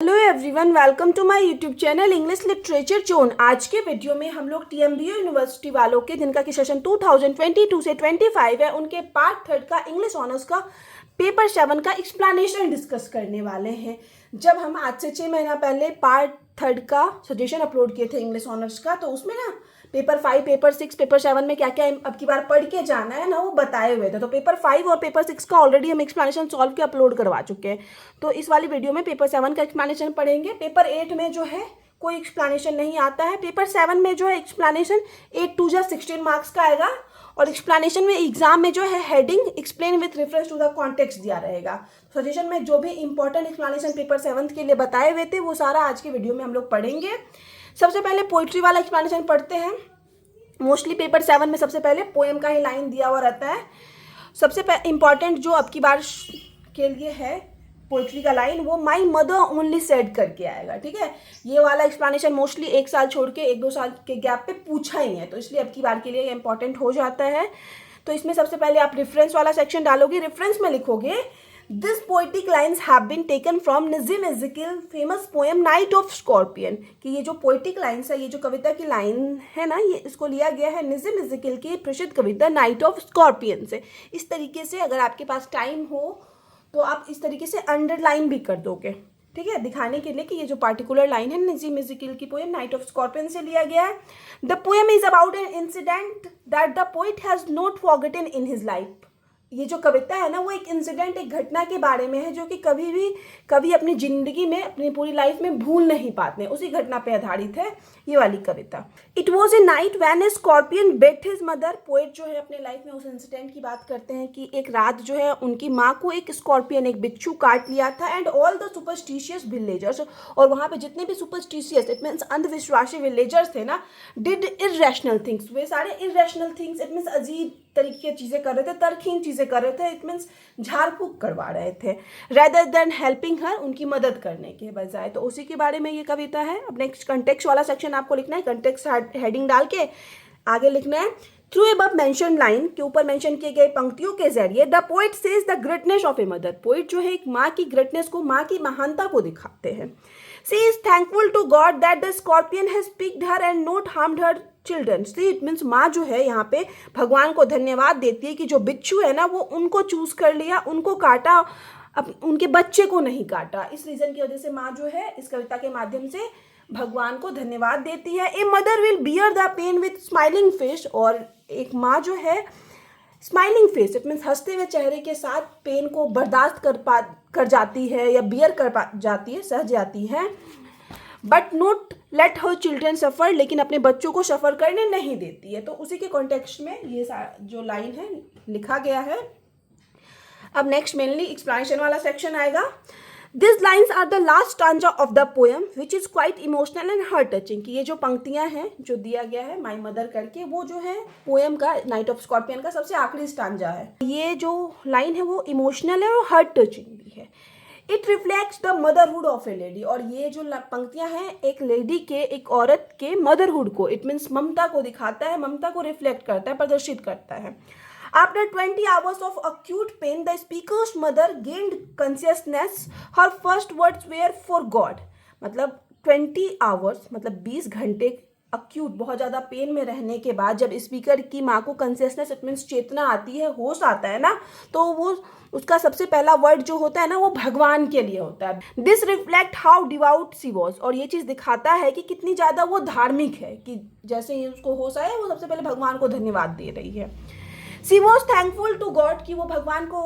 Hello everyone, welcome to my YouTube channel English literature zone. आज के video में हम लोग टीएमबीयू यूनिवर्सिटी वालों के जिनका कि सेशन 2022 से 25 है, उनके पार्ट थर्ड का इंग्लिश ऑनर्स का पेपर 7 का एक्सप्लेनेशन डिस्कस करने वाले हैं। जब हम आज से 6 महीना पहले पार्ट थर्ड का सजेशन अपलोड किए थे इंग्लिश ऑनर्स का, तो उसमें ना पेपर 5, पेपर 6, पेपर 7 में क्या क्या अब की बार पढ़ के जाना है ना, वो बताए हुए थे। तो पेपर 5 और पेपर 6 का ऑलरेडी हम एक्सप्लेनेशन सॉल्व के अपलोड करवा चुके हैं। तो इस वाली वीडियो में पेपर 7 का एक्सप्लेनेशन पढ़ेंगे। पेपर 8 में जो है कोई एक्सप्लेनेशन नहीं आता है। पेपर 7 में जो है एक्सप्लेनेशन 8 2 जा 16 मार्क्स का आएगा, और एक्सप्लेनेशन में एग्जाम में जो है heading explain with reference to the context दिया रहेगा। सजेशन में जो भी इंपॉर्टेंट एक्सप्लेनेशन पेपर 7 के लिए बताए हुए थे वो सारा आज के वीडियो में हम लोग पढ़ेंगे। सबसे पहले पोइट्री वाला एक्सप्लेनेशन पढ़ते हैं। मोस्टली पेपर 7 में सबसे पहले पोएम का ही लाइन दिया हुआ रहता है। सबसे इंपॉर्टेंट जो अब की बार के लिए है पोइट्री का लाइन, वो माई मदर ओनली सेड करके आएगा। ठीक है, ये वाला एक्सप्लेनेशन मोस्टली 1 साल छोड़ के 1-2 साल के गैप पे पूछा ही है, तो इसलिए अब की बार के लिए ये इंपॉर्टेंट हो जाता है। तो इसमें सबसे पहले आप रेफरेंस वाला सेक्शन डालोगे। रेफरेंस में लिखोगे this poetic lines have been taken from Nissim Ezekiel famous poem night of scorpion. कि ये जो पोइटिक लाइन्स है, ये जो कविता की लाइन है ना, ये इसको लिया गया है नजीम एज़ेकियल की प्रसिद्ध कविता नाइट ऑफ स्कॉर्पियन से। इस तरीके से अगर आपके पास टाइम हो तो आप इस तरीके से अंडरलाइन भी कर दोगे, ठीक है, दिखाने के लिए कि ये जो पार्टिकुलर लाइन है नजीम एज़ेकियल की पोएम नाइट ऑफ स्कॉर्पियन से लिया गया है। The poem is about an incident that the poet has not forgotten in his life. ये जो कविता है ना, वो एक इंसिडेंट, एक घटना के बारे में है जो कि कभी अपनी जिंदगी में, अपनी पूरी लाइफ में भूल नहीं पाते हैं। उसी घटना पे आधारित है ये वाली कविता। It was a night when a scorpion bit his mother. Poet जो है अपने लाइफ में उस इंसिडेंट की बात करते हैं कि एक रात जो है उनकी माँ को एक स्कॉर्पियन, एक बिच्छू काट लिया था। And all the superstitious villagers, और वहाँ पे जितने भी सुपरस्टिशियस, इट मीन्स अंधविश्वासी विलेजर्स थे ना, डिड इरेशनल थिंग्स। वे सारे इरेशनल थिंग्स, इट मीन्स अजीब तरीके की चीज़ें कर रहे थे, तरकीन चीज़ें कर रहे थे, इट मीन्स झाड़ फूक करवा रहे थे, रेदर देन हेल्पिंग हर, उनकी मदद करने के बजाय। तो उसी के बारे में ये कविता है। अब नेक्स्ट कंटेक्स्ट वाला सेक्शन आपको लिखना है। कंटेक्स्ट हेडिंग डाल के आगे लिखना है थ्रू अबव मेंशन लाइन, के ऊपर मेंशन किए गए पंक्तियों के जरिए the poet says the greatness of a mother. Poet जो है एक माँ की ग्रेटनेस को, माँ की महानता को दिखाते हैं। She is thankful to God that the scorpion has picked her and not harmed her children. She it means माँ जो है यहाँ पे भगवान को धन्यवाद देती है कि जो बिच्छू है ना, वो उनको चूज कर लिया, उनको काटा, उनके बच्चे को नहीं काटा। इस रीजन की वजह से माँ जो है इस कविता के माध्यम से भगवान को धन्यवाद देती है। A mother will bear the pain with smiling face, और एक माँ जो है स्माइलिंग फेस, इट मीन्स हंसते हुए चेहरे के साथ पेन को बर्दाश्त कर जाती है या बियर कर जाती है, सह जाती है। But not let her children suffer, लेकिन अपने बच्चों को सफ़र करने नहीं देती है। तो उसी के कॉन्टेक्स्ट में ये जो लाइन है लिखा गया है। अब नेक्स्ट मेनली एक्सप्लेनेशन वाला सेक्शन आएगा। This lines are the last stanza of the poem which is quite emotional and heart touching. कि ये जो पंक्तियां हैं जो दिया गया है माई मदर करके, वो जो है पोएम का नाइट ऑफ स्कॉर्पियन का सबसे आखिरी स्टांजा है। ये जो लाइन है वो इमोशनल है और हार्ट टचिंग भी है। It reflects the motherhood of A lady, और ये जो पंक्तियां हैं एक लेडी के, एक औरत के मदरहुड को, इट मीन्स ममता को दिखाता है, ममता को रिफ्लेक्ट करता है, प्रदर्शित करता है। After 20 hours of acute pain, the speaker's mother gained consciousness. Her first words were for God. मतलब 20 hours, मतलब 20 घंटे अक्यूट, बहुत ज़्यादा पेन में रहने के बाद जब स्पीकर की माँ को कंसियसनेस, इट मीन्स चेतना आती है, होश आता है ना, तो वो उसका सबसे पहला वर्ड जो होता है ना, वो भगवान के लिए होता है। This reflect how devout she was, और ये चीज़ दिखाता है कि कितनी ज़्यादा वो धार्मिक है, कि जैसे ही उसको होश आया वो सबसे पहले भगवान को धन्यवाद दे रही है। सी वॉज थैंकफुल टू गॉड, कि वो भगवान को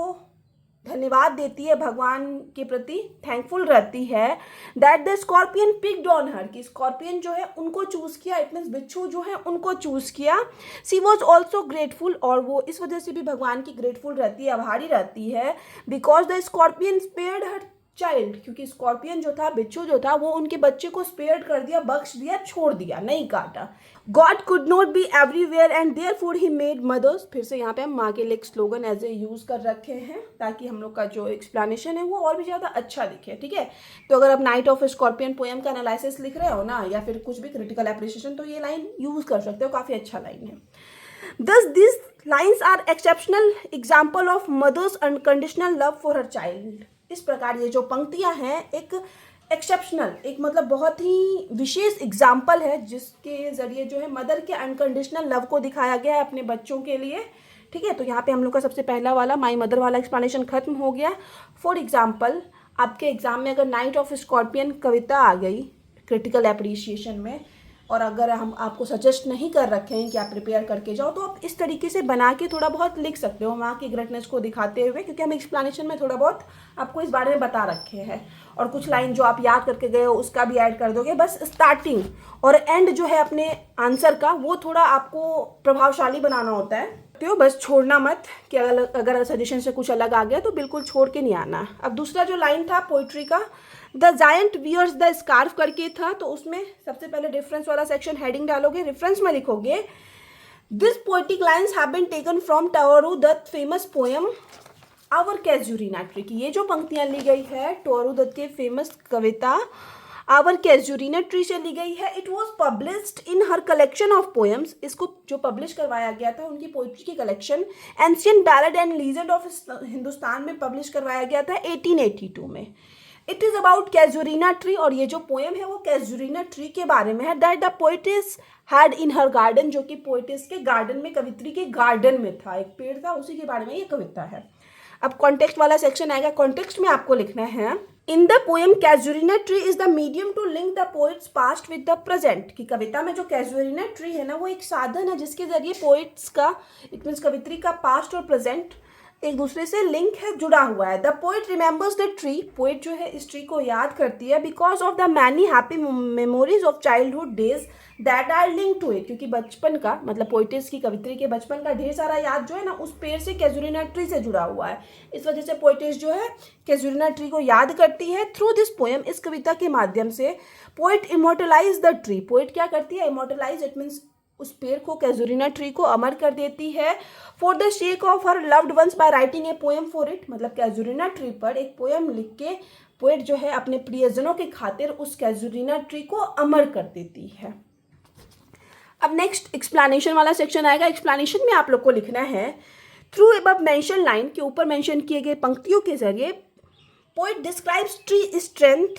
धन्यवाद देती है, भगवान के प्रति थैंकफुल रहती है। That the scorpion picked on her, कि स्कॉर्पियन जो है उनको चूज किया, इट मीन्स बिच्छू जो है उनको चूज किया। सी वॉज ऑल्सो ग्रेटफुल, और वो इस वजह से भी भगवान की ग्रेटफुल रहती है, आभारी रहती है। Because the scorpion spared her child, क्योंकि स्कॉर्पियन जो था, बिच्छू जो था, वो उनके बच्चे को स्पेयर्ड कर दिया, बख्श दिया, छोड़ दिया, नहीं काटा। God could not be everywhere and therefore he made mothers. फिर से यहाँ पे हम माँ के लिए एक स्लोगन एज ए यूज कर रखे हैं ताकि हम लोग का जो एक्सप्लेनेशन है वो और भी ज़्यादा अच्छा दिखे, ठीक है। तो अगर आप नाइट ऑफ स्कॉर्पियन पोएम का एनालिसिस लिख रहे हो ना, या फिर कुछ भी क्रिटिकल एप्रिसिएशन, तो ये लाइन यूज कर सकते हो, काफ़ी अच्छा लाइन है। Thus, these lines are exceptional example of mother's unconditional love for her child. इस प्रकार ये जो पंक्तियां हैं एक एक्सेप्शनल, एक मतलब बहुत ही विशेष एग्जाम्पल है जिसके ज़रिए जो है मदर के अनकंडीशनल लव को दिखाया गया है अपने बच्चों के लिए। ठीक है, तो यहाँ पे हम लोग का सबसे पहला वाला माई मदर वाला एक्सप्लेनेशन खत्म हो गया। फॉर एग्जाम्पल, आपके एग्जाम में अगर नाइट ऑफ स्कॉर्पियन कविता आ गई क्रिटिकल एप्रिसिएशन में, और अगर हम आपको सजेस्ट नहीं कर रखे हैं कि आप प्रिपेयर करके जाओ, तो आप इस तरीके से बना के थोड़ा बहुत लिख सकते हो वहाँ की ग्रेटनेस को दिखाते हुए, क्योंकि हम एक्सप्लेनेशन में थोड़ा बहुत आपको इस बारे में बता रखे हैं। और कुछ लाइन जो आप याद करके गए हो उसका भी ऐड कर दोगे। बस स्टार्टिंग और एंड जो है अपने आंसर का वो थोड़ा आपको प्रभावशाली बनाना होता है। तो बस छोड़ना मत कि अगर सजेशन से कुछ अलग आ गया तो बिल्कुल छोड़ के नहीं आना। अब दूसरा जो लाइन था पोइट्री का, the giant wears the scarf करके था, तो उसमें सबसे पहले रेफरेंस वाला सेक्शन हेडिंग डालोगे, रेफरेंस में लिखोगे this poetic lines have been taken from Toru Dutt famous poem our casuarina tree, की ये जो पंक्तियां ली गई है टोरू दत्त के famous Kavita our casuarina tree से ली गई है। It was published in her collection of poems, इसको जो पब्लिश करवाया गया था उनकी पोइट्री की collection ancient ballad and legend of Hindustan में पब्लिश करवाया गया था 1882 में। इट इज़ अबाउट कैजुरीना ट्री, और ये जो पोएम है वो कैजुरीना ट्री के बारे में है। That the पोइटिस had in her garden, जो कि पोइटिस के गार्डन में, कवित्री के गार्डन में था, एक पेड़ था उसी के बारे में ये कविता है। अब कॉन्टेक्स्ट वाला सेक्शन आएगा, कॉन्टेक्स्ट में आपको लिखना है in the poem casuarina tree is the medium to link the poet's past with the present, की कविता में जो कैजुरीना ट्री है ना वो एक साधन है जिसके जरिए पोइट्स का, इट मीन्स कवित्री का पास्ट और प्रेजेंट एक दूसरे से लिंक है, जुड़ा हुआ है। The poet remembers the tree, poet जो है इस ट्री को याद करती है because of the many happy memories of childhood days that are link to it, क्योंकि बचपन का मतलब पोइटिस की कवित्री के बचपन का ढेर सारा याद जो है ना उस पेड़ से कैजुरीना ट्री से जुड़ा हुआ है। इस वजह से पोइटिस जो है कैजुरीना ट्री को याद करती है। थ्रू दिस पोएम, इस कविता के माध्यम से poet immortalise the tree, poet क्या करती है, इमोर्टलाइज, इट मीन्स उस पेड़ को, कैजुरीना ट्री को अमर कर देती है। For the shake of her loved ones by writing a poem for it, मतलब कैजुरीना ट्री पर एक पोएम लिख के पोएट जो है अपने प्रियजनों के खातिर उस कैजुरीना ट्री को अमर कर देती है। अब नेक्स्ट एक्सप्लेनेशन वाला सेक्शन आएगा। एक्सप्लेनेशन में आप लोग को लिखना है थ्रू अबव मेंशन लाइन, के ऊपर मेंशन किए गए पंक्तियों के जरिए poet describes tree strength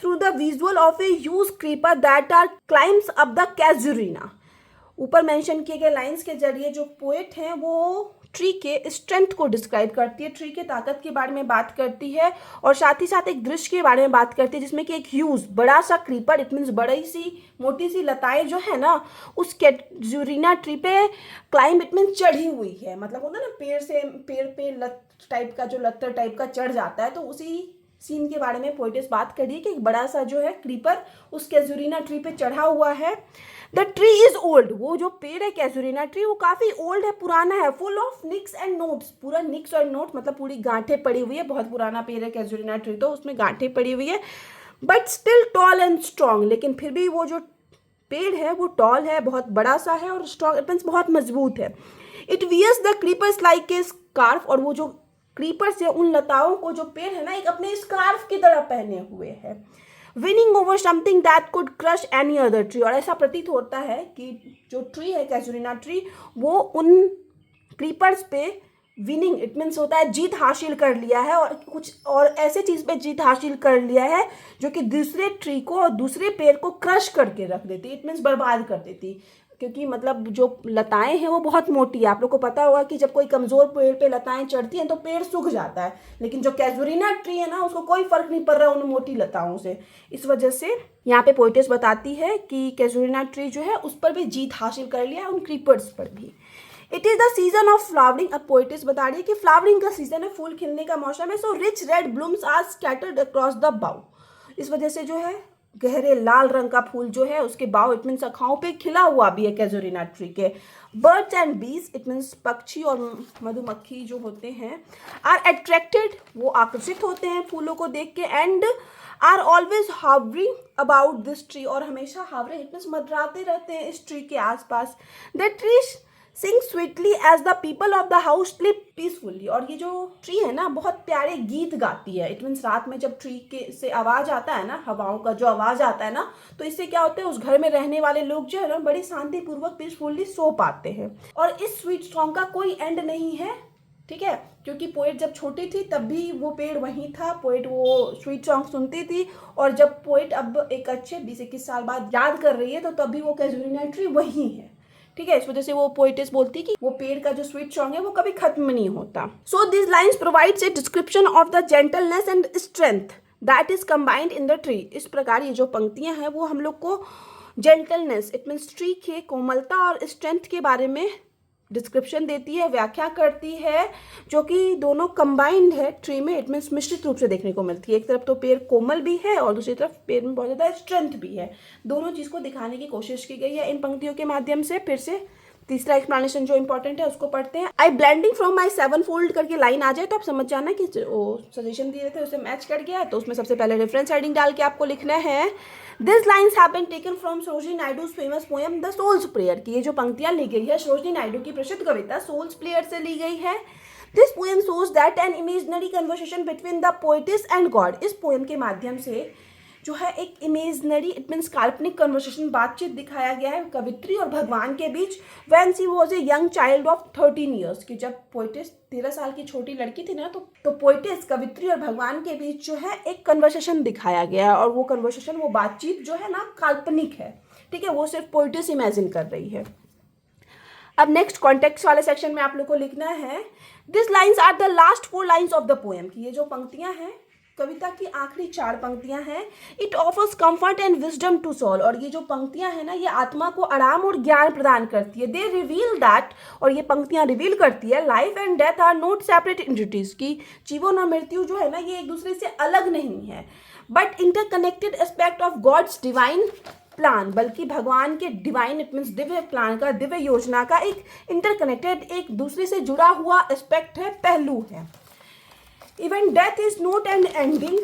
through the visual of a huge creeper that are climbs up the casuarina. ऊपर मेंशन किए गए लाइंस के जरिए जो पोएट हैं वो ट्री के स्ट्रेंथ को डिस्क्राइब करती है, ट्री के ताकत के बारे में बात करती है, और साथ ही साथ एक दृश्य के बारे में बात करती है जिसमें कि एक ह्यूज बड़ा सा क्रीपर, इट मीन्स बड़ी सी मोटी सी लताएं जो है ना उस कैजुरीना ट्री पे क्लाइंब, इट मीन्स चढ़ी हुई है, मतलब होता है ना पेड़ पे लत टाइप का, जो लत्तर टाइप का चढ़ जाता है, तो उसी सीन के बारे में पोइटिस बात कर रही है कि एक बड़ा सा जो है क्रीपर उस कैजुरीना ट्री पे चढ़ा हुआ है। द ट्री इज ओल्ड, वो जो पेड़ है कैजुरीना ट्री वो काफ़ी ओल्ड है, पुराना है। Full of nicks and notes, पूरा निक्स और नोट मतलब पूरी गांठें पड़ी हुई है, बहुत पुराना पेड़ है कैजुरीना ट्री, तो उसमें गांठें पड़ी हुई है। But still tall and strong, लेकिन फिर भी वो जो पेड़ है वो टॉल है, बहुत बड़ा सा है, और स्ट्रॉन्ग इट मीन्स बहुत मजबूत है। It wears the creepers like a scarf, और वो जो क्रीपर से उन लताओं को जो पेड़ है ना एक अपने स्कार्फ की तरह पहने हुए है। Winning over something that could crush any other tree, और ऐसा प्रतीत होता है कि जो ट्री है कैजुरीना ट्री वो उन क्रीपर्स पे विनिंग, इट मीन्स होता है जीत हासिल कर लिया है, और कुछ और ऐसे चीज़ पे जीत हासिल कर लिया है जो कि दूसरे ट्री को और दूसरे पेड़ को क्रश करके रख देती, इट मीन्स बर्बाद कर देती, क्योंकि मतलब जो लताएं हैं वो बहुत मोटी है। आप लोग को पता होगा कि जब कोई कमज़ोर पेड़ पे लताएं चढ़ती हैं तो पेड़ सूख जाता है, लेकिन जो कैजुरीना ट्री है ना उसको कोई फर्क नहीं पड़ रहा उन मोटी लताओं से। इस वजह से यहाँ पे पोइटिस बताती है कि कैजुरीना ट्री जो है उस पर भी जीत हासिल कर लिया, उन क्रीपर्स पर भी। It is the season of flowering, अब पोइटिस बता रही है कि फ्लावरिंग का सीजन है, फूल खिलने का मौसम है। So rich red blooms are scattered across the bough, इस वजह से जो है गहरे लाल रंग का फूल जो है उसके बाव, इट मीन्स शाखाओं पे खिला हुआ भी है कैजुरीना ट्री के। बर्ड्स एंड बीज, इट मीन्स पक्षी और मधुमक्खी जो होते हैं, आर अट्रैक्टेड, वो आकर्षित होते हैं फूलों को देख के, and are always hovering about this tree, और हमेशा हावरिंग इट मीन्स मंडराते रहते हैं इस ट्री के आसपास। The tree sing sweetly as the people of the house sleep peacefully, और ये जो ट्री है ना बहुत प्यारे गीत गाती है, इट मीन्स रात में जब ट्री के से आवाज़ आता है ना, हवाओं का जो आवाज़ आता है ना, तो इससे क्या होता है उस घर में रहने वाले लोग जो है ना बड़ी शांतिपूर्वक पीसफुली सो पाते हैं। और इस स्वीट सॉन्ग का कोई एंड नहीं है, ठीक है, क्योंकि पोएट जब छोटी थी तब भी वो पेड़ वहीं था, पोएट वो स्वीट सॉन्ग सुनती थी, और जब पोएट अब एक अच्छे 20-21 साल बाद याद कर रही है तो तब भी वो कैजुअल ट्री वहीं है। ठीक है, इस वजह से वो पोएटिस बोलती कि वो पेड़ का जो स्वीट सॉन्ग है वो कभी खत्म नहीं होता। So this lines provides a description of the gentleness and strength that is combined in the tree. इस प्रकार ये जो पंक्तियां हैं वो हम लोग को जेंटलनेस, इट मीन्स ट्री के कोमलता और स्ट्रेंथ के बारे में डिस्क्रिप्शन देती है, व्याख्या करती है, जो कि दोनों कंबाइंड है ट्री में, इट मीन्स मिश्रित रूप से देखने को मिलती है। एक तरफ तो पेड़ कोमल भी है और दूसरी तरफ पेड़ में बहुत ज़्यादा स्ट्रेंथ भी है। दोनों चीज़ को दिखाने की कोशिश की गई है इन पंक्तियों के माध्यम से। फिर से तीसरा एक्सप्लेनेशन जो इंपॉर्टेंट है उसको पढ़ते हैं। आई ब्लेंडिंग फ्रॉम माई 7 फोल्ड करके लाइन आ जाए तो आप समझ जाना कि वो सजेशन दिए थे उससे मैच कर गया है, तो उसमें सबसे पहले रेफरेंस हेडिंग डाल के आपको लिखना है this lines have been taken from Sarojini Naidu's famous poem the soul's prayer. की ये जो पंक्तियां ली गई है सरोजिनी नायडू की प्रसिद्ध कविता सोल्स प्रेयर से ली गई है। This poem shows that an imaginary conversation between the poetess and God. इस पोएम के माध्यम से जो है एक इमेजिनरी, इट मीन्स काल्पनिक कन्वर्सेशन, बातचीत दिखाया गया है कवित्री और भगवान के बीच। When she was a young child of 13 years, कि जब पोएटिस 13 साल की छोटी लड़की थी ना, तो पोएटिस कवित्री और भगवान के बीच जो है एक कन्वर्सेशन दिखाया गया है, और वो कन्वर्सेशन, वो बातचीत जो है ना काल्पनिक है। ठीक है, वो सिर्फ पोएटिस इमेजिन कर रही है। अब नेक्स्ट कॉन्टेक्स्ट वाले सेक्शन में आप लोग को लिखना है this lines are the last 4 lines of the poem. की ये जो पंक्तियां हैं कविता की आखिरी 4 पंक्तियां हैं। It offers comfort and wisdom to soul. और ये जो पंक्तियां हैं ना ये आत्मा को आराम और ज्ञान प्रदान करती है। दे रिवील दैट, और ये पंक्तियां रिवील करती है life and death are not separate entities, की जीवन और मृत्यु जो है ना ये एक दूसरे से अलग नहीं है, but interconnected aspect of God's divine plan, बल्कि भगवान के डिवाइन, इट मीन्स दिव्य प्लान का, दिव्य योजना का एक इंटरकनेक्टेड, एक दूसरे से जुड़ा हुआ एस्पेक्ट है, पहलू है। Even death is not an ending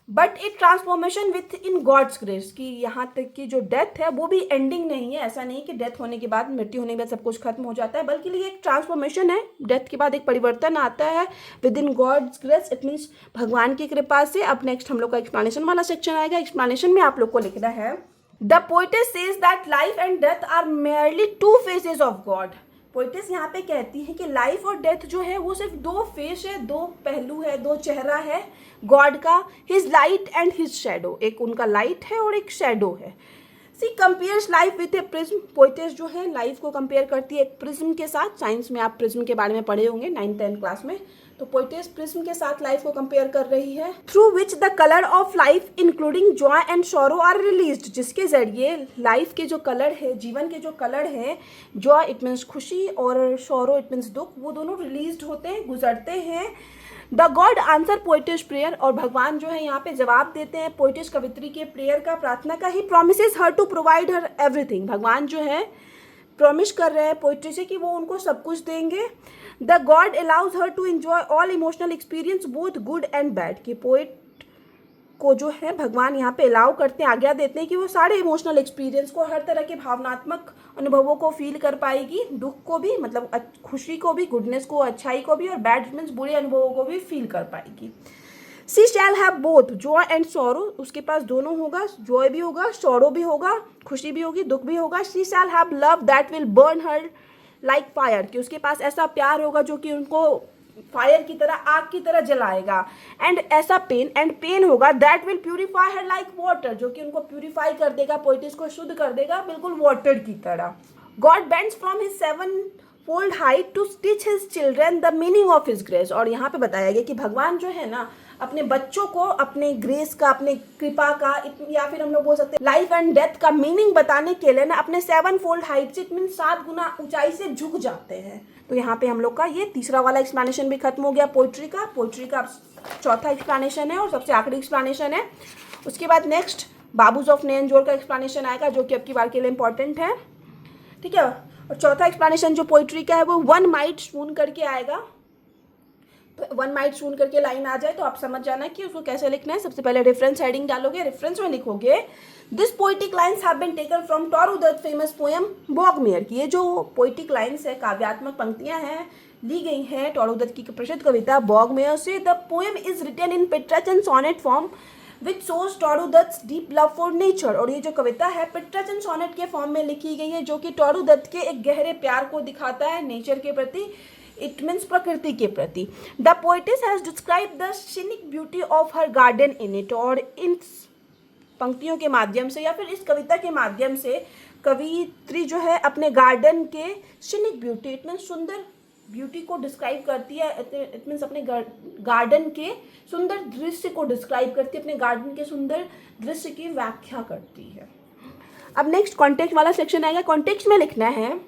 but a transformation within God's grace, की यहाँ तक की जो डेथ है वो भी एंडिंग नहीं है। ऐसा नहीं कि डेथ होने के बाद, मृत्यु होने के बाद सब कुछ खत्म हो जाता है, बल्कि ये एक ट्रांसफॉर्मेशन है। डेथ के बाद एक परिवर्तन आता है within God's grace, it means भगवान की कृपा से। अब नेक्स्ट हम लोग का एक्सप्लेनेशन वाला सेक्शन आएगा। एक्सप्लेनेशन में आप लोग को लिखना है the poetess says that life and death are merely 2 faces of God. Poetess यहाँ पे कहती है कि लाइफ और डेथ जो है वो सिर्फ 2 फेस है, 2 पहलू है, 2 चेहरा है गॉड का। His light and his shadow, एक उनका लाइट है और एक शेडो है। She compares life with a prism. Poetess जो है लाइफ को कंपेयर करती है एक प्रिज्म के साथ। साइंस में आप प्रिज्म के बारे में पढ़े होंगे 9th-10th क्लास में, तो पोएटिस प्रिज्म के साथ लाइफ को कंपेयर कर रही है। Through which the colour of life including joy and sorrow are released, जिसके जरिए लाइफ के जो कलर है, जीवन के जो कलर है, जॉय इट मीन्स खुशी और सॉरो इट मीन्स दुख, वो दोनों रिलीज्ड होते हैं, गुजरते हैं। The God answer poet's prayer, और भगवान जो है यहाँ पे जवाब देते हैं पोएटिस कवित्री के प्रेयर का, प्रार्थना का। He promises her to provide her everything, भगवान जो है प्रॉमिस कर रहे हैं पोएट्री से कि वो उनको सब कुछ देंगे। The God allows her to enjoy all emotional experience both good and bad, कि पोएट को जो है भगवान यहाँ पे अलाउ करते हैं, आज्ञा देते हैं कि वो सारे इमोशनल एक्सपीरियंस को, हर तरह के भावनात्मक अनुभवों को फील कर पाएगी, दुख को भी, मतलब खुशी को भी, गुडनेस को, अच्छाई को भी, और बैड मीन्स बुरे अनुभवों को भी फील कर पाएगी। She shall have both joy and sorrow, उसके पास दोनों होगा, जॉय भी होगा, सॉरो भी होगा, खुशी भी होगी, दुख भी होगा। She shall have love that will burn her like fire, कि उसके पास ऐसा प्यार होगा जो कि उनको फायर की तरह, आग की तरह जलाएगा। एंड ऐसा पेन, एंड पेन होगा that will purify her like water, जो कि उनको प्यूरिफाई कर देगा, पोएटिस को शुद्ध कर देगा, बिल्कुल वाटर की तरह। God bends from his 7-fold height to teach his children the meaning of his grace, और यहाँ पे बताया गया कि भगवान जो है ना अपने बच्चों को अपने ग्रेस का, अपने कृपा का, या फिर हम लोग बोल सकते हैं लाइफ एंड डेथ का मीनिंग बताने के लिए ना अपने 7-fold हाइट से, इट मीन 7 गुना ऊंचाई से झुक जाते हैं। तो यहाँ पे हम लोग का ये तीसरा वाला एक्सप्लेनेशन भी खत्म हो गया पोइट्री का। पोइट्री का चौथा एक्सप्लेनेशन है और सबसे आखिरी एक्सप्लेनेशन है। उसके बाद नेक्स्ट बाबूज ऑफ नैनजोर का एक्सप्लेनेशन आएगा, जो कि अब की बार के लिए इंपॉर्टेंट है, ठीक है। और चौथा एक्सप्लेनेशन जो पोइट्री का है वो वन माइट सून करके आएगा। तो वन माइट सून करके लाइन आ जाए तो आप समझ जाना कि उसको कैसे लिखना है। सबसे पहले रेफरेंस हेडिंग डालोगे, रेफरेंस में लिखोगे this poetic lines have been taken from Toru Dutt famous poem Baugmaree की। ये जो पोइटिक लाइन्स है, काव्यात्मक पंक्तियां हैं, ली गई हैं टोरू दत्त की प्रसिद्ध कविता बॉगमेयर से। The poem is written in Petrarchan sonnet form which shows Toru Dutt deep love for nature. और ये जो कविता है पिट्राचन सोनेट के फॉर्म में लिखी गई है, जो कि टोरू दत्त के एक गहरे प्यार को दिखाता है नेचर के प्रति। इट मीन्स प्रकृति के प्रति। The poet's has describe the scenic beauty of her garden in it. और इन पंक्तियों के माध्यम से या फिर इस कविता के माध्यम से कवित्री जो है अपने गार्डन के सीनिक ब्यूटी, इट मीन्स सुंदर ब्यूटी को डिस्क्राइब करती है। इट मीन्स अपने गार्डन के सुंदर दृश्य को डिस्क्राइब करती है, अपने गार्डन के सुंदर दृश्य की व्याख्या करती है। अब नेक्स्ट कॉन्टेक्स्ट वाला सेक्शन आएगा। कॉन्टेक्स्ट में लिखना है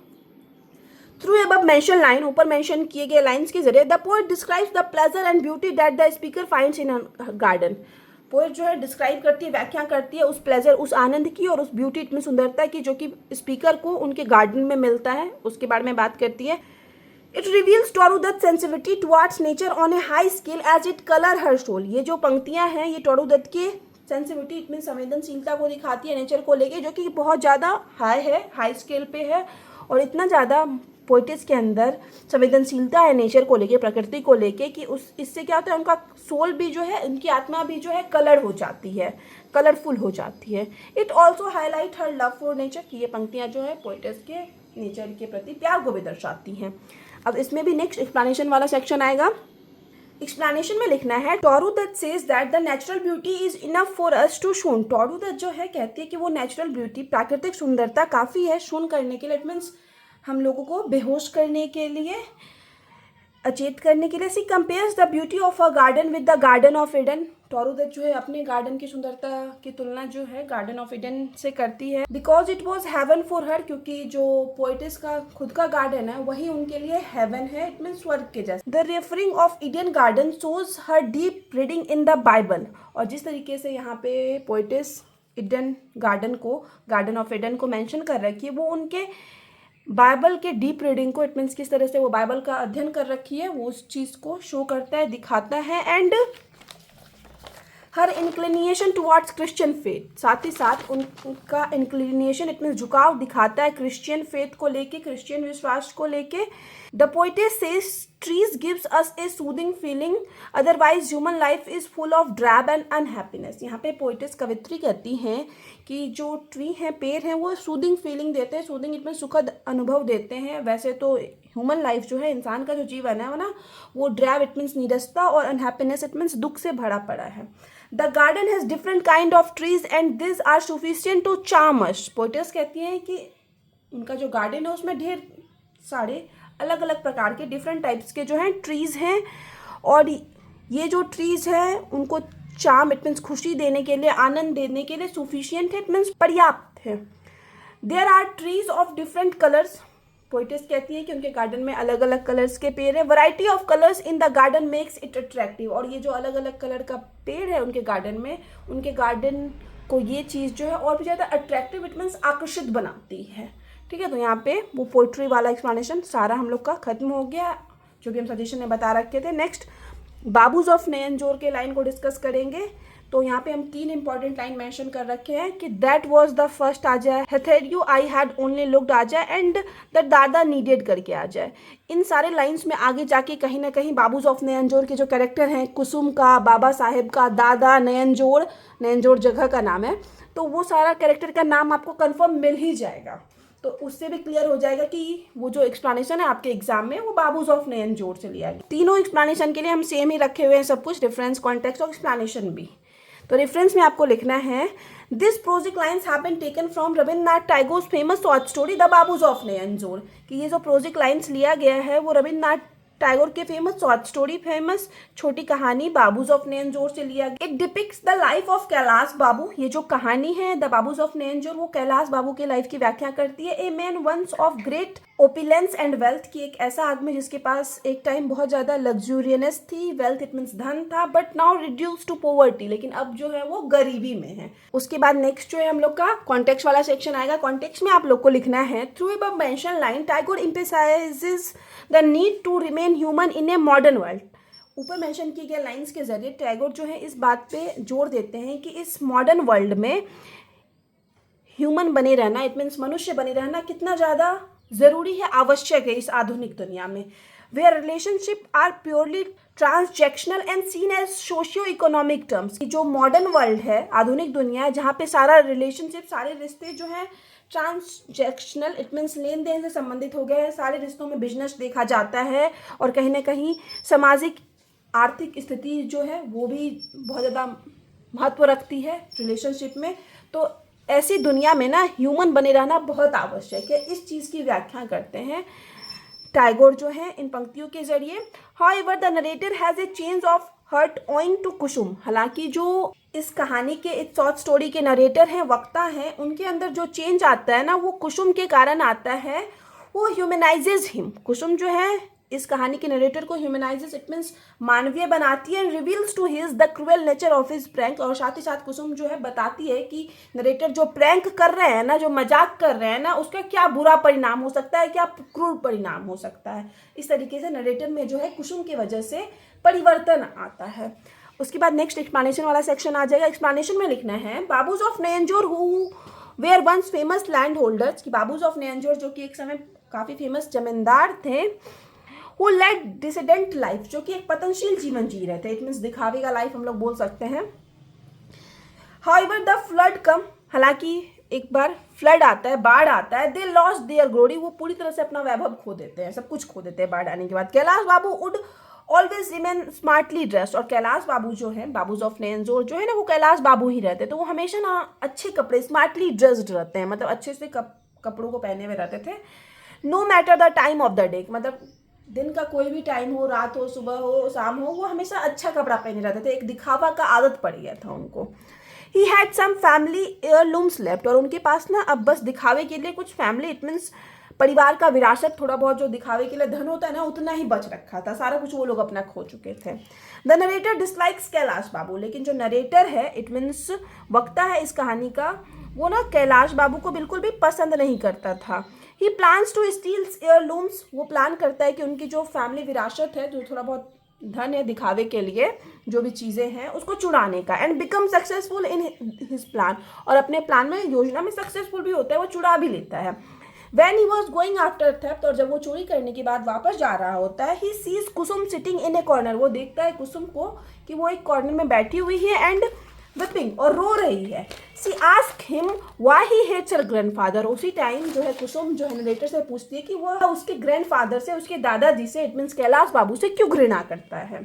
थ्रू अबव मेंशन लाइन, ऊपर मेंशन किए गए लाइंस के जरिए the poet describes the pleasure and beauty that the speaker finds in garden. Poet जो है डिस्क्राइब करती है, व्याख्या करती है उस प्लेजर, उस आनंद की और उस ब्यूटी इतनी सुंदरता की जो कि स्पीकर को उनके गार्डन में मिलता है, उसके बारे में बात करती है। It reveals Toru Dutt sensitivity towards nature on a high scale as it colour her soul. ये जो पंक्तियां हैं ये टोरू दत्त के सेंसिटिविटी इट मीन संवेदनशीलता को दिखाती है नेचर को लेके, जो कि बहुत ज़्यादा हाई है, हाई स्केल पे है। और इतना ज़्यादा पोएटिस के अंदर संवेदनशीलता है नेचर को लेके, प्रकृति को लेके, कि उस इससे क्या होता है उनका सोल भी जो है, उनकी आत्मा भी जो है कलर हो जाती है, कलरफुल हो जाती है। It also highlight her love for nature, कि ये पंक्तियाँ जो है पोएटिस के नेचर के प्रति प्यार को भी दर्शाती हैं। अब इसमें भी नेक्स्ट एक्सप्लेनेशन वाला सेक्शन आएगा। एक्सप्लेनेशन में लिखना है Toru Dutt says that the natural beauty is enough for us to shun. Toru Dutt जो है कहती है कि वो नेचुरल ब्यूटी, प्राकृतिक सुंदरता काफ़ी है शून करने के लिए, इट मीन्स हम लोगों को बेहोश करने के लिए, अचेत करने के लिए। She compares the beauty of a garden with the garden of Eden. Toru Dutt जो है अपने गार्डन की सुंदरता की तुलना जो है गार्डन ऑफ ईडन से करती है। Because it was heaven for her, क्योंकि जो पोएटिस का खुद का गार्डन है वही उनके लिए हेवन है, इट मीन स्वर्ग के जैसे। The referring of Eden garden shows her deep reading in the Bible. और जिस तरीके से यहाँ पे पोएटिस ईडन गार्डन को, गार्डन ऑफ ईडन को मेंशन कर रखी है, वो उनके बाइबल के डीप रीडिंग को, इट मीन्स किस तरह से वो बाइबल का अध्ययन कर रखी है, वो उस चीज़ को शो करता है, दिखाता है। And her inclination towards Christian faith, साथ ही साथ उनका इंक्लिनेशन इट मीन्स झुकाव दिखाता है क्रिश्चियन फेथ को लेके, क्रिश्चियन विश्वास को लेके। The poetess says trees gives us A soothing feeling, otherwise human life is full of drab and unhappiness. यहाँ पे पोएटिस कवित्री कहती हैं कि जो ट्री हैं, पेड़ हैं, वो सूदिंग फीलिंग देते हैं, सूदिंग इट मीन्स सुखद अनुभव देते हैं। वैसे तो ह्यूमन लाइफ जो है, इंसान का जो जीवन है वो ना, वो ड्रैब इट मीन्स नीरसता और अनहैप्पीनेस इट मीन्स दुख से भरा पड़ा है। The garden has different kind of trees and this are sufficient to charm us. Poetess कहती हैं कि उनका जो गार्डन है उसमें ढेर सारे अलग अलग प्रकार के डिफरेंट टाइप्स के जो हैं ट्रीज़ हैं, और ये जो ट्रीज़ हैं उनको चार्म इट मीन्स खुशी देने के लिए, आनंद देने के लिए सफिशिएंट है, इट मीन्स पर्याप्त है। There are trees of different colours. Poetess कहती है कि उनके गार्डन में अलग अलग कलर्स के पेड़ है। Variety of colours in the garden makes it attractive. और ये जो अलग अलग कलर का पेड़ है उनके गार्डन में, उनके गार्डन को ये चीज़ जो है और भी ज़्यादा अट्रैक्टिव इट मीन्स आकर्षित बनाती है। ठीक है, तो यहाँ पे वो पोइट्री वाला एक्सप्लेनेशन सारा हम लोग का खत्म हो गया, जो भी हम सजेशन में बता रखे थे। नेक्स्ट बाबूज ऑफ नयनजोर के लाइन को डिस्कस करेंगे। तो यहाँ पे हम 3 इंपॉर्टेंट लाइन मेंशन कर रखे हैं कि दैट वाज द फर्स्ट आ जाए, हेथेरियो आई हैड ओनली लुक्ड आ जाए, एंड द दादा नीडेड करके आ जाए। इन सारे लाइंस में आगे जाके कहीं ना कहीं बाबूज ऑफ नयनजोर के जो कैरेक्टर हैं, कुसुम का, बाबा साहेब का, दादा, नयनजोर, नयनजोर जगह का नाम है, तो वो सारा कैरेक्टर का नाम आपको कंफर्म मिल ही जाएगा। तो उससे भी क्लियर हो जाएगा कि वो जो एक्सप्लेनेशन है आपके एग्जाम में वो बाबूज ऑफ नयनजोर से लिया गया। तीनों एक्सप्लेनेशन के लिए हम सेम ही रखे हुए हैं सब कुछ, रेफरेंस, कॉन्टेक्स्ट और एक्सप्लेनेशन भी। तो रेफरेंस में आपको लिखना है this prosaic lines have been taken from Rabindranath Tagore famous short story the babus of Nayanjore. कि ये जो प्रोजिक लाइन्स लिया गया है वो रविन्द्रनाथ टैगोर के फेमस शॉर्ट स्टोरी, फेमस छोटी कहानी बाबूज ऑफ नयनजोर से लिया गया। It depicts the life of Kailash babu. ये जो कहानी है द बाबूज ऑफ नयनजोर, वो कैलाश बाबू के लाइफ की व्याख्या करती है। A man once of great opulence and wealth, की एक ऐसा आदमी जिसके पास एक टाइम बहुत ज़्यादा लग्जूरियस थी, वेल्थ इट मीन्स धन था, but now reduce to poverty, लेकिन अब जो है वो गरीबी में है। उसके बाद नेक्स्ट जो है हम लोग का कॉन्टेक्स्ट वाला सेक्शन आएगा। कॉन्टेक्स्ट में आप लोग को लिखना है through above mention line Tagore emphasizes the need to remain human in a modern world. ऊपर मेंशन किए गए लाइंस के जरिए टैगोर जो है इस बात पे जोर देते हैं कि इस मॉडर्न वर्ल्ड में ह्यूमन बने रहना, इट मीन्स मनुष्य बने रहना कितना ज़्यादा ज़रूरी है, आवश्यक है इस आधुनिक दुनिया में। where relationship are purely transactional and seen as socio economic terms. जो मॉडर्न वर्ल्ड है, आधुनिक दुनिया है, जहाँ पे सारा रिलेशनशिप, सारे रिश्ते जो हैं ट्रांसजेक्शनल, इट मीन्स लेन देन से संबंधित हो गए हैं। सारे रिश्तों में बिजनेस देखा जाता है और कहीं ना कहीं सामाजिक आर्थिक स्थिति जो है वो भी बहुत ज़्यादा महत्व रखती है रिलेशनशिप में। तो ऐसी दुनिया में ना ह्यूमन बने रहना बहुत आवश्यक है। इस चीज़ की व्याख्या करते हैं टैगोर जो है इन पंक्तियों के जरिए। However the narrator has a change of heart owing to Kusum. हालांकि जो इस कहानी के, इस शॉर्ट स्टोरी के नरेटर हैं, वक्ता हैं, उनके अंदर जो चेंज आता है ना वो कुसुम के कारण आता है। वो ह्यूमनाइजेज हिम। कुसुम जो है इस कहानी के नरेटर को ह्यूमनाइजेस, इट मीन्स मानवीय बनाती है। And reveals to his the cruel nature of his prank. और साथ ही साथ कुसुम जो है बताती है कि नरेटर जो प्रैंक कर रहे हैं ना, जो मजाक कर रहे हैं ना, उसका क्या बुरा परिणाम हो सकता है, क्या क्रूर परिणाम हो सकता है। इस तरीके से नरेटर में जो है कुसुम की वजह से परिवर्तन आता है। उसके बाद नेक्स्ट एक्सप्लेनेशन वाला सेक्शन आ जाएगा। एक्सप्लेनेशन में लिखना है babus of Nayanjore who were once famous land holders. कि बाबूज ऑफ नयनजोर जो कि एक समय काफ़ी फेमस जमींदार थे, वो लेड डिसिडेंट लाइफ, जो कि एक पतनशील जीवन जी रहे थे। इट मीन्स दिखावे का लाइफ हम लोग बोल सकते हैं। हाउएवर द फ्लड कम। हालांकि एक बार फ्लड आता है, बाढ़ आता है। They lost their glory. वो पूरी तरह से अपना वैभव खो देते हैं, सब कुछ खो देते हैं बाढ़ आने के बाद। Kailash babu would always remain smartly dressed. और कैलाश बाबू जो है, बाबूज ऑफ नयनजोर जो है ना, वो कैलाश बाबू ही रहते, तो वो हमेशा ना अच्छे कपड़े, स्मार्टली ड्रेस्ड रहते हैं, मतलब अच्छे से कपड़ों को पहने हुए रहते थे। No matter the time of the day, मतलब दिन का कोई भी टाइम हो, रात हो, सुबह हो, शाम हो, वो हमेशा अच्छा कपड़ा पहने रहते थे। एक दिखावा का आदत पड़ गया था उनको। He had some family heirlooms left. और उनके पास ना अब बस दिखावे के लिए कुछ फैमिली, इट मीन्स परिवार का विरासत, थोड़ा बहुत जो दिखावे के लिए धन होता है ना, उतना ही बच रखा था। सारा कुछ वो लोग अपना खो चुके थे। द नरेटर डिसलाइक्स कैलाश बाबू। लेकिन जो नरेटर है, इट मीन्स वक्ता है इस कहानी का, वो ना कैलाश बाबू को बिल्कुल भी पसंद नहीं करता था। ही प्लान्स टू स्टील हेयरलूम्स। वो प्लान करता है कि उनकी जो फैमिली विरासत है, जो थोड़ा बहुत धन है दिखावे के लिए, जो भी चीज़ें हैं, उसको चुराने का। And become successful in his plan. और अपने प्लान में, योजना में सक्सेसफुल भी होता है, वो चुरा भी लेता है। When he was going after theft, और जब वो चोरी करने के बाद वापस जा रहा होता है, he sees Kusum sitting in a corner। वो देखता है कुसुम को कि वो एक कॉर्नर में बैठी हुई है एंड weeping, और रो रही है। She asks him why he hates her grandfather। उसी टाइम जो है कुसुम जो है नरेटर से पूछती है कि वह उसके ग्रैंडफादर से, उसके दादाजी से, इट मीन्स कैलाश बाबू से क्यों घृणा करता है।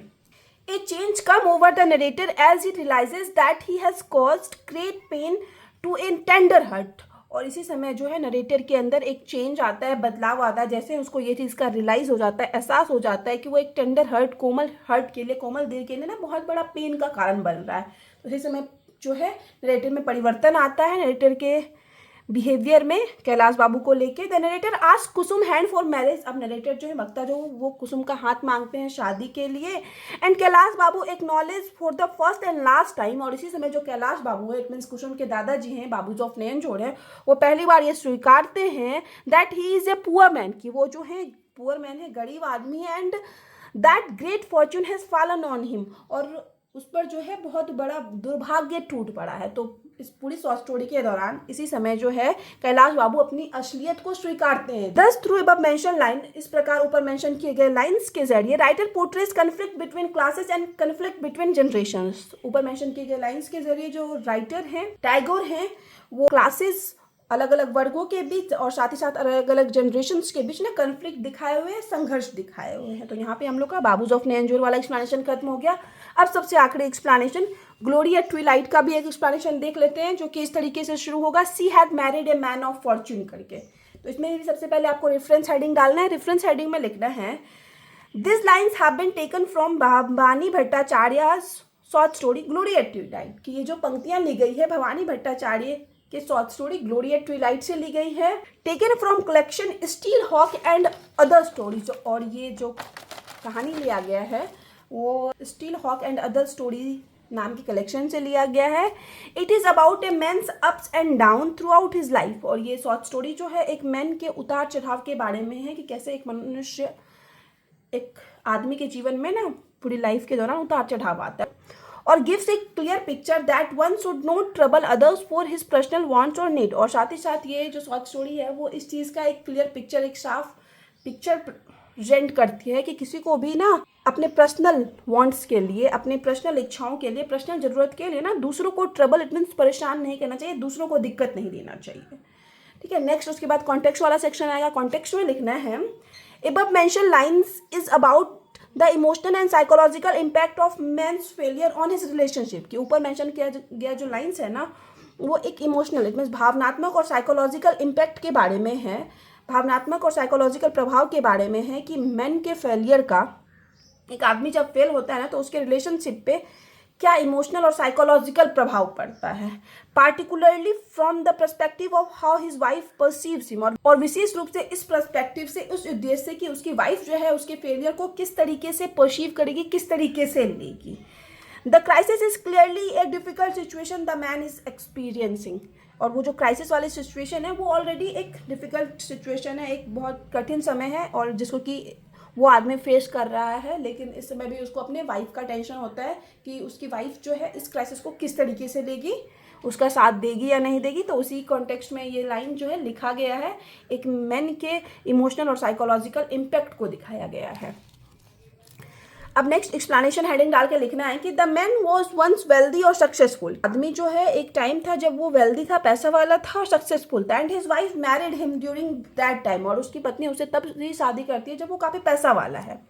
A change come over the narrator as he realizes that he has caused great pain to a tender heart। और इसी समय जो है नरेटर के अंदर एक चेंज आता है, बदलाव आता है। जैसे उसको ये चीज़ का रियलाइज़ हो जाता है, एहसास हो जाता है कि वो एक टेंडर हर्ट, कोमल हर्ट के लिए, कोमल दिल के लिए ना बहुत बड़ा पेन का कारण बन रहा है। तो इसी समय जो है नरेटर में परिवर्तन आता है, नरेटर के बिहेवियर में कैलाश बाबू को लेके। The narrator ask Kusum hand for marriage. अब नरेटर जो है, वक्ता जो, वो कुसुम का हाथ मांगते हैं शादी के लिए। And Kailash Babu acknowledge for the first and last time. और इसी समय जो कैलाश बाबू है, इट मीन्स कुसुम के दादाजी हैं, बाबूज ऑफ नयनजोर है, वो पहली बार ये स्वीकारते हैं that he is a poor man, कि वो जो है पुअर मैन है, गरीब आदमी है। And that great Fortune has fallen on him. और उस पर जो है बहुत बड़ा दुर्भाग्य टूट पड़ा है। तो इस पूरी शॉर्ट स्टोरी के दौरान इसी समय जो है कैलाश बाबू अपनी असलियत को स्वीकारते हैं। दस थ्रू अबव मेंशन लाइन, इस प्रकार ऊपर मेंशन किए गए लाइंस के जरिए writer portrays conflict between classes and conflict between generations. ऊपर मेंशन किए गए लाइंस के जरिए जो राइटर हैं, टैगोर हैं, वो क्लासेस, अलग अलग वर्गों के बीच और साथ ही साथ अलग अलग जनरेशन्स के बीच ना कन्फ्लिक्ट दिखाए हुए हैं, संघर्ष दिखाए हुए हैं। तो यहाँ पे हम लोग का बाबूज ऑफ नयनजोर वाला एक्सप्लेनेशन खत्म हो गया। अब सबसे आखिरी एक्सप्लेनेशन ग्लोरी एट ट्विलाइट का भी एक एक्सप्लेनेशन देख लेते हैं, जो कि इस तरीके से शुरू होगा, she had married a man of Fortune करके। तो इसमें भी सबसे पहले आपको रेफरेंस हेडिंग डालना है। रेफरेंस हेडिंग में लिखना है this lines have been taken from Bhabani Bhattacharya short story glory at twilight. कि ये जो पंक्तियाँ ली गई है भवानी भट्टाचार्य के short story glory at twilight से ली गई है। Taken from collection steel hawk and other stories. और ये जो कहानी लिया गया है वो steel hawk and other story नाम की कलेक्शन से लिया गया है। It is about a man's ups and down throughout his life. और ये शॉर्ट स्टोरी जो है एक मैन के उतार चढ़ाव के बारे में है, कि कैसे एक मनुष्य, एक आदमी के जीवन में ना पूरी लाइफ के दौरान उतार चढ़ाव आता है। और gives A clear picture that one should not trouble others for his personal wants और नीड। और साथ ही साथ ये जो शॉर्ट स्टोरी है वो इस चीज़ का एक क्लियर पिक्चर, एक साफ पिक्चर रिप्रेजेंट करती है कि किसी को भी ना अपने पर्सनल वांट्स के लिए, अपने पर्सनल इच्छाओं के लिए, पर्सनल ज़रूरत के लिए ना दूसरों को ट्रबल, इट मीन्स परेशान नहीं करना चाहिए, दूसरों को दिक्कत नहीं देना चाहिए। ठीक है, नेक्स्ट उसके बाद कॉन्टेक्स्ट वाला सेक्शन आएगा। कॉन्टेक्स्ट में लिखना है above mentioned lines is about the emotional and psychological impact of man's failure on his relationship। के ऊपर मेंशन किया गया जो लाइन्स है ना वो एक इमोशनल, इट मीन्स भावनात्मक और साइकोलॉजिकल इम्पैक्ट के बारे में है, भावनात्मक और साइकोलॉजिकल प्रभाव के बारे में है कि मैन के फेलियर का, एक आदमी जब फेल होता है ना तो उसके रिलेशनशिप पे क्या इमोशनल और साइकोलॉजिकल प्रभाव पड़ता है, particularly from the perspective of how his wife perceives him, और विशेष रूप से इस पर्सपेक्टिव से, उस उद्देश्य से कि उसकी वाइफ जो है उसके फेलियर को किस तरीके से परसीव करेगी, किस तरीके से लेगी। The crisis is clearly a difficult situation the man is experiencing, और वो जो क्राइसिस वाली सिचुएशन है वो ऑलरेडी एक डिफिकल्ट सिचुएशन है, एक बहुत कठिन समय है और जिसको कि वो आदमी फेस कर रहा है, लेकिन इस समय भी उसको अपने वाइफ का टेंशन होता है कि उसकी वाइफ जो है इस क्राइसिस को किस तरीके से लेगी, उसका साथ देगी या नहीं देगी। तो उसी कॉन्टेक्स्ट में ये लाइन जो है लिखा गया है, एक मैन के इमोशनल और साइकोलॉजिकल इम्पैक्ट को दिखाया गया है। अब नेक्स्ट एक्सप्लेनेशन हेडिंग डाल के लिखना है कि the man was once wealthy और सक्सेसफुल। आदमी जो है एक टाइम था जब वो वेल्दी था, पैसा वाला था और सक्सेसफुल था, and his wife married him during that time, और उसकी पत्नी उसे तब ही शादी करती है जब वो काफ़ी पैसा वाला है।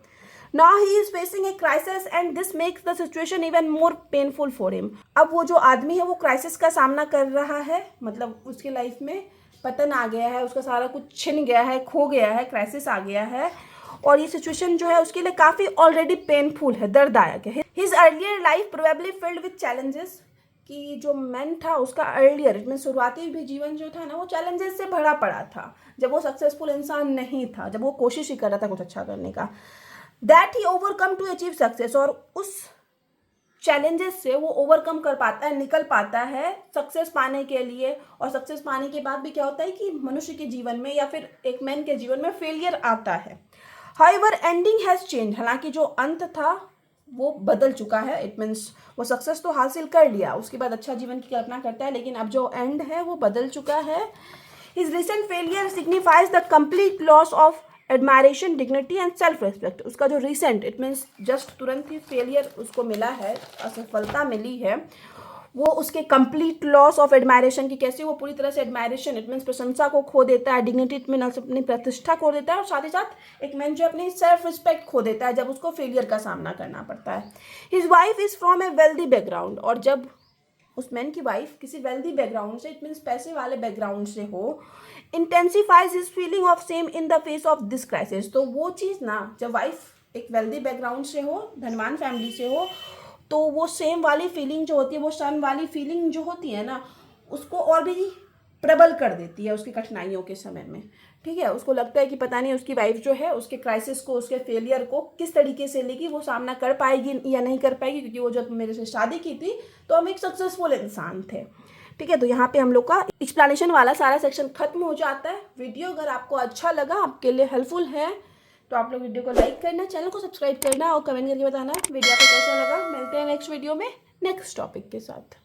Now he is facing a crisis and this makes the situation even more painful for him. अब वो जो आदमी है वो क्राइसिस का सामना कर रहा है, मतलब उसकी लाइफ में पतन आ गया है, उसका सारा कुछ छिन गया है, खो गया है, क्राइसिस आ गया है, और ये सिचुएशन जो है उसके लिए काफ़ी ऑलरेडी पेनफुल है, दर्ददायक है। His earlier life probably filled with challenges, कि जो मैन था उसका अर्लियर में शुरुआती भी जीवन जो था ना वो चैलेंजेस से भरा पड़ा था, जब वो सक्सेसफुल इंसान नहीं था, जब वो कोशिश ही कर रहा था कुछ अच्छा करने का। That he overcome to achieve success, और उस चैलेंजेस से वो ओवरकम कर पाता है, निकल पाता है सक्सेस पाने के लिए। और सक्सेस पाने के बाद भी क्या होता है कि मनुष्य के जीवन में या फिर एक मैन के जीवन में फेलियर आता है। However, ending has changed, हालांकि जो अंत था वो बदल चुका है, इट मीन्स वो सक्सेस तो हासिल कर लिया, उसके बाद अच्छा जीवन की कल्पना करता है, लेकिन अब जो एंड है वो बदल चुका है। His recent failure signifies the complete loss of admiration, dignity and self respect। उसका जो रिसेंट, इट मीन्स जस्ट तुरंत ही फेलियर उसको मिला है, असफलता मिली है, वो उसके कंप्लीट लॉस ऑफ एडमायरेशन की, कैसे वो पूरी तरह से एडमायरेशन, इट मीन्स प्रशंसा को खो देता है, डिग्निटी इट मीन्स अपनी प्रतिष्ठा खो देता है, और साथ ही साथ एक मैन जो अपनी सेल्फ रिस्पेक्ट खो देता है जब उसको फेलियर का सामना करना पड़ता है। His wife is from A wealthy background, और जब उस मैन की वाइफ किसी वेल्दी बैकग्राउंड से, इट मीन्स पैसे वाले बैकग्राउंड से हो, intensifies his feeling of same in the face of this crisis. तो वो चीज़ ना, जब वाइफ एक वेल्दी बैकग्राउंड से हो, धनवान फैमिली से हो, तो वो सेम वाली फीलिंग जो होती है, वो सन वाली फीलिंग जो होती है ना, उसको और भी प्रबल कर देती है उसकी कठिनाइयों के समय में। ठीक है, उसको लगता है कि पता नहीं उसकी वाइफ जो है उसके क्राइसिस को, उसके फेलियर को किस तरीके से लेगी, वो सामना कर पाएगी या नहीं कर पाएगी, क्योंकि वो जब मेरे से शादी की थी तो हम एक सक्सेसफुल इंसान थे। ठीक है, तो यहाँ पे हम लोग का एक्सप्लेनेशन वाला सारा सेक्शन खत्म हो जाता है। वीडियो अगर आपको अच्छा लगा, आपके लिए हेल्पफुल है, तो आप लोग वीडियो को लाइक करना, चैनल को सब्सक्राइब करना और कमेंट करके बताना वीडियो आपको कैसा लगा। मिलते हैं नेक्स्ट वीडियो में नेक्स्ट टॉपिक के साथ।